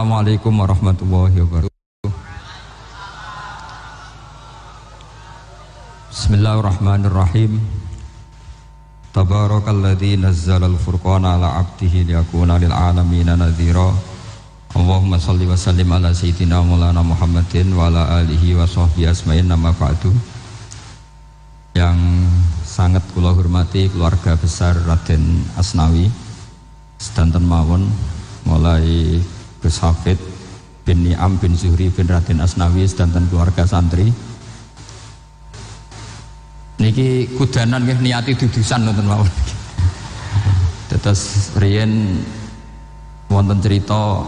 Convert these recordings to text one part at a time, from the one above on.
Assalamualaikum warahmatullahi wabarakatuh. Bismillahirrahmanirrahim. Tabarakalladzi nazzalal furqana ala 'abdihi liyakuna lil 'alamina nadhira. Allahumma shalli wa sallim ala sayyidina Maulana Muhammadin wa ala alihi wa sahbihi asma'in nama ba'du. Yang sangat kula hormati keluarga besar Raden Asnawi sedanten mawon mulai Gus Hafid bin Ni'am bin Zuhri bin Raden Asnawi sedanten keluarga santri niki kudanan nggih niati dudusan nonton mawon. Terus riyen wonten cerita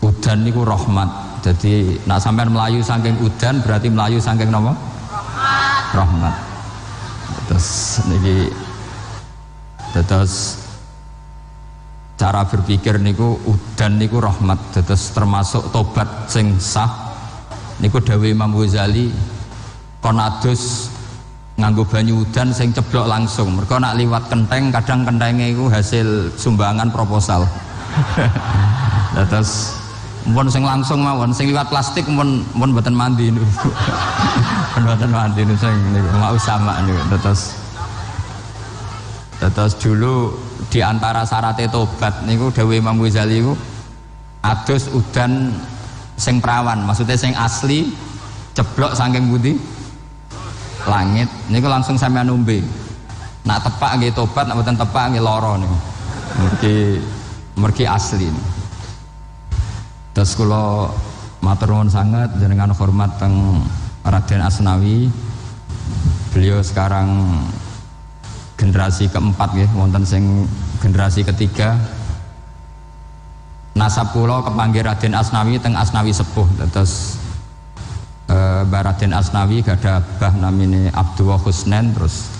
udan niku rahmat. Jadi nak sampean melayu saking udan berarti melayu saking napa? Rahmat. Terus niki terus cara berpikir niku udan niku rahmat, terus termasuk tobat sing sah niku dawuh Imam Ghazali kon adus nganggo banyu udan sing ceblok langsung, mergo nak liwat kenteng kadang kentenge iku hasil sumbangan proposal. Terus mun sing langsung mawon, sing liwat plastik mun mboten mandi niku. Mboten mandi niku sing niku mau sama niku. Terus dulu di antara syarat tobat niku dawuh Imam Ghazali niku adus udan sing perawan, maksudnya sing asli ceblok saking pundi langit niku langsung sampean nombe. Nak tepak nggih tobat, nak mboten tepak nggih lara niku. Mergi asli. Terus kula matur nuwun sangat jenengan hormat teng Raden Asnawi. Beliau sekarang generasi keempat ya, wonten sing generasi ketiga. Nasab kula kepanggih Raden Asnawi teng Asnawi sepuh. Terus Mbak Raden Asnawi gadah bah namine Abdullah Husnen, terus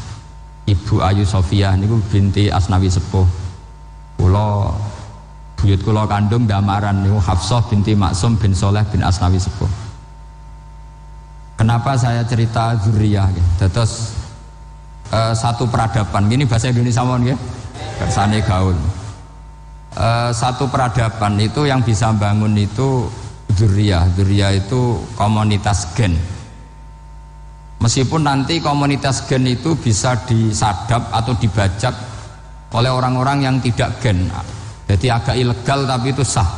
Ibu Ayu Sofia niku binti Asnawi sepuh. Kula buyut kula kandung damaran niku Hafsah binti Maksum bin Soleh bin Asnawi sepuh. Kenapa saya cerita zuriyah gitu? Terus satu peradaban, ini bahasa Indonesia mohon ya, bahasane gaul. Satu peradaban itu yang bisa bangun itu dzurriyah itu komunitas gen. Meskipun nanti komunitas gen itu bisa disadap atau dibajak oleh orang-orang yang tidak gen, jadi agak ilegal tapi itu sah.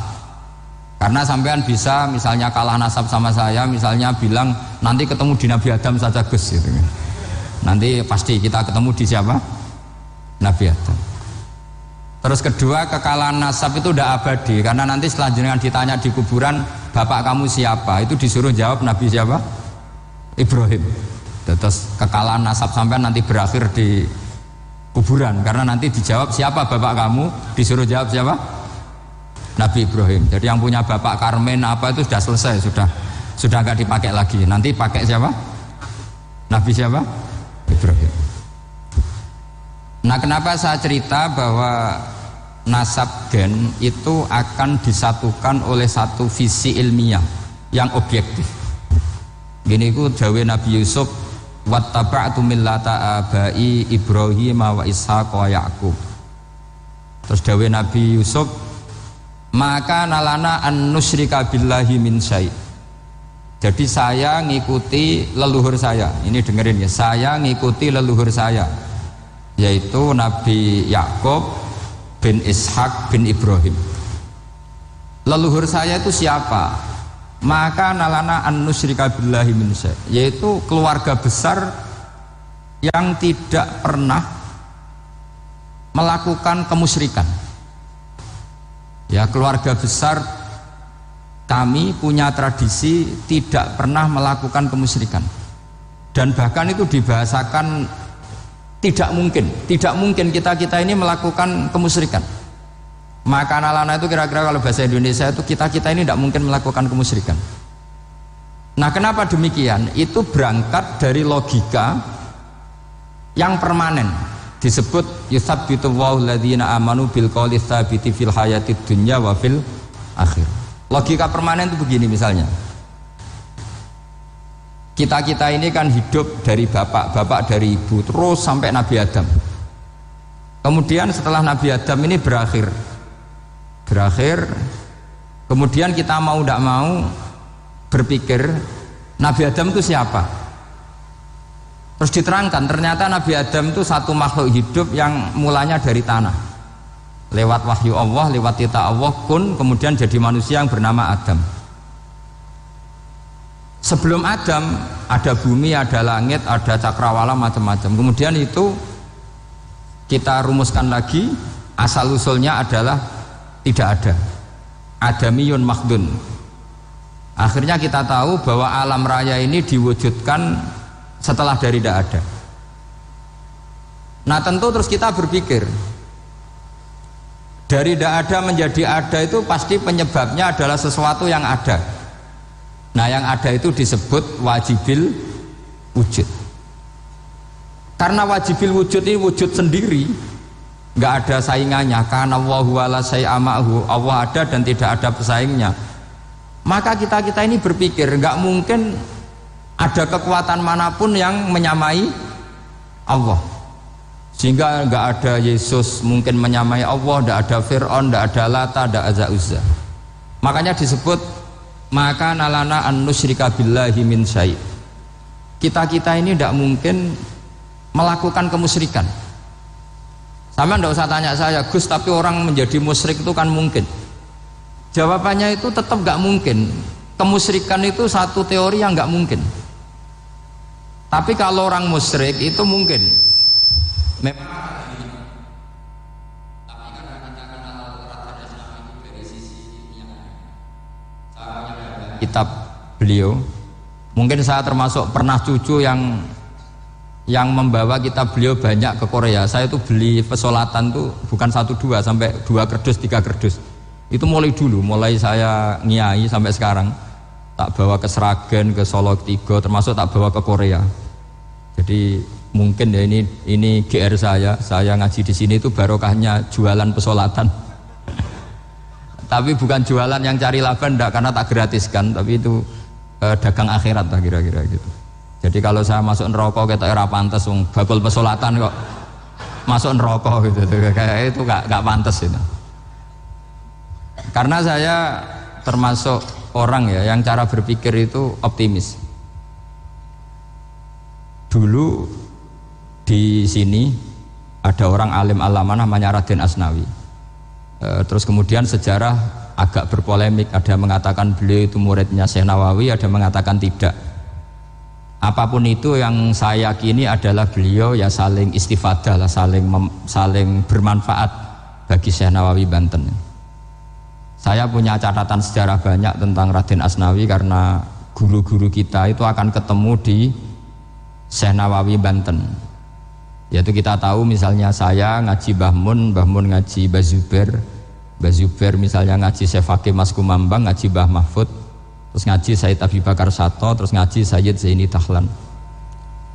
Karena sampean bisa misalnya kalah nasab sama saya, misalnya bilang nanti ketemu di Nabi Adam saja Gus gitu kan. Nanti pasti kita ketemu di siapa? Nabi Adam. Terus kedua, kekalahan nasab itu udah abadi, karena nanti setelah jenengan ditanya di kuburan bapak kamu siapa, itu disuruh jawab Nabi siapa? Ibrahim. Terus kekalahan nasab sampean nanti berakhir di kuburan, karena nanti dijawab siapa bapak kamu, disuruh jawab siapa? Nabi Ibrahim. Jadi yang punya bapak Karmen apa itu sudah selesai, sudah nggak dipakai lagi. Nanti pakai siapa? Nabi siapa? Ibrahim. Nah, kenapa saya cerita bahwa nasab gen itu akan disatukan oleh satu visi ilmiah yang objektif. Gini ku dawuh Nabi Yusuf, wattaba'tu millata abai Ibrahim wa Ishaq wa Yaqub. Terus dawuh Nabi Yusuf, maka nalana an nusyrika billahi min syai'. Jadi saya ngikuti leluhur saya, ini dengerin ya, saya ngikuti leluhur saya, yaitu Nabi Yakub bin Ishak bin Ibrahim. Leluhur saya itu siapa? Maka nalana an nusyrika billahi min syai', yaitu keluarga besar yang tidak pernah melakukan kemusyrikan. Ya, keluarga besar kami punya tradisi tidak pernah melakukan kemusyrikan, dan bahkan itu dibahasakan tidak mungkin kita ini melakukan kemusyrikan. Maka nalana itu kira-kira kalau bahasa Indonesia itu kita ini tidak mungkin melakukan kemusyrikan. Nah, kenapa demikian? Itu berangkat dari logika yang permanen, disebut yusabbitu Allahu alladzina amanu bil qouli tsabiti fil hayatid dunya wa fil akhir. Logika permanen itu begini, misalnya kita ini kan hidup dari bapak dari ibu terus sampai Nabi Adam. Kemudian setelah Nabi Adam ini berakhir, berakhir. Kemudian kita mau tidak mau berpikir Nabi Adam itu siapa? Terus diterangkan ternyata Nabi Adam itu satu makhluk hidup yang mulanya dari tanah, lewat wahyu Allah, lewat titah Allah kun, kemudian jadi manusia yang bernama Adam. Sebelum Adam ada bumi, ada langit, ada cakrawala, macam-macam. Kemudian itu kita rumuskan lagi, asal usulnya adalah tidak ada, adamiyun makhdun. Akhirnya kita tahu bahwa alam raya ini diwujudkan setelah dari tidak ada. Nah tentu terus kita berpikir, dari tidak ada menjadi ada itu pasti penyebabnya adalah sesuatu yang ada. Nah yang ada itu disebut wajibil wujud. Karena wajibil wujud ini wujud sendiri, nggak ada saingannya. Karena Allahu wala syai'amahu, Allah ada dan tidak ada pesaingnya. Maka kita ini berpikir nggak mungkin ada kekuatan manapun yang menyamai Allah, sehingga nggak ada Yesus mungkin menyamai Allah, nggak ada Fir'aun, nggak ada Lata, nggak ada Uzza. Makanya disebut maka nalana an nusyrika billahi min syai'. Kita ini tidak mungkin melakukan kemusyrikan. Sama tidak usah tanya saya, Gus, tapi orang menjadi musyrik itu kan mungkin. Jawabannya itu tetap nggak mungkin. Kemusyrikan itu satu teori yang nggak mungkin. Tapi kalau orang musyrik itu mungkin. Memang kitab beliau, mungkin saya termasuk pernah cucu yang membawa kitab beliau banyak ke Korea. Saya itu beli pesolatan tuh bukan 1-2 sampai 2 kerdus 3 kerdus. Itu mulai dulu, mulai saya ngiai sampai sekarang tak bawa ke Sragen, ke Solo 3, termasuk tak bawa ke Korea. Jadi mungkin ya ini GR saya ngaji di sini itu barokahnya jualan pesolatan. Tapi bukan jualan yang cari laba, enggak, karena tak gratiskan, tapi itu dagang akhirat lah kira-kira gitu. Jadi kalau saya masuk neraka kita era pantas, bakul pesolatan kok masuk neraka gitu, kayak itu gak pantas itu. Karena saya termasuk orang ya yang cara berpikir itu optimis. Dulu di sini ada orang alim alama namanya Raden Asnawi. Terus kemudian sejarah agak berpolemik, ada yang mengatakan beliau itu muridnya Syekh Nawawi, ada yang mengatakan tidak. Apapun itu yang saya yakini adalah beliau ya saling istifadah lah, saling bermanfaat bagi Syekh Nawawi Banten. Saya punya catatan sejarah banyak tentang Raden Asnawi karena guru-guru kita itu akan ketemu di Syekh Nawawi Banten. Yaitu kita tahu misalnya saya ngaji Mbah Mun ngaji Mbah Zubair misalnya ngaji Syekh Fakih Mas Kumambang, ngaji Mbah Mahfud, terus ngaji Sayyid Abi Bakar Sato, terus ngaji Sayyid Zaini Dahlan.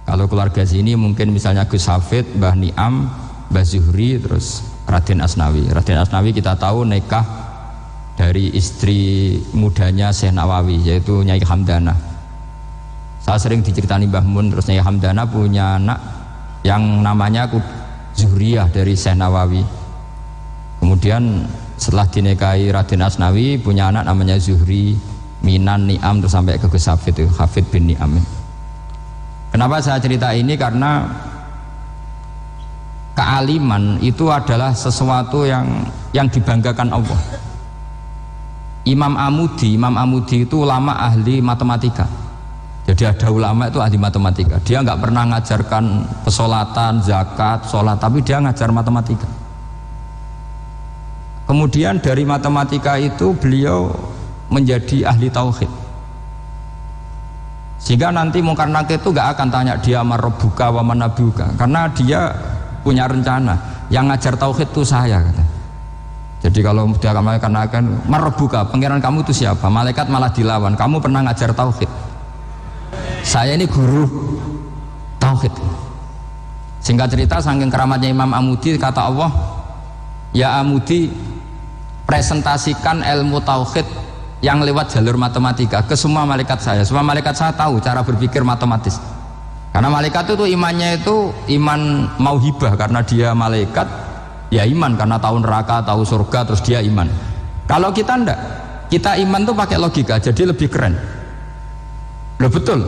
Kalau keluarga sini mungkin misalnya Gus Hafid, Mbah Niam, Mbah Zuhri, terus Raden Asnawi. Raden Asnawi kita tahu nikah dari istri mudanya Syekh Nawawi, yaitu Nyai Hamdana. Saya sering diceritani Mbah Mun, terus Nyai Hamdana punya anak yang namanya Zuhriyah dari Syekh Nawawi. Kemudian setelah dinikahi Raden Asnawi punya anak namanya Zuhri, Minan, Niam, terus sampai ke Gus Hafid itu, Hafid bin Niam. Kenapa saya cerita ini? Karena kealiman itu adalah sesuatu yang dibanggakan Allah. Imam Amudi itu ulama ahli matematika. Jadi ada ulama itu ahli matematika. Dia nggak pernah ngajarkan pesolatan, zakat, sholat, tapi dia ngajar matematika. Kemudian dari matematika itu beliau menjadi ahli tauhid. Sehingga nanti Munkar Nakir itu nggak akan tanya dia marabbuka wa manabuka, karena dia punya rencana. Yang ngajar tauhid itu saya, kata. Jadi kalau dia akan marabbuka, pangeran kamu itu siapa? Malaikat malah dilawan. Kamu pernah ngajar tauhid? Saya ini guru tauhid. Singkat cerita, saking keramatnya Imam Amudi, kata Allah, ya Amudi, presentasikan ilmu tauhid yang lewat jalur matematika ke semua malaikat saya. Semua malaikat saya tahu cara berpikir matematis. Karena malaikat itu imannya itu iman mauhibah, karena dia malaikat ya iman karena tahu neraka, tahu surga, terus dia iman. Kalau kita ndak, kita iman tuh pakai logika, jadi lebih keren. Loh betul.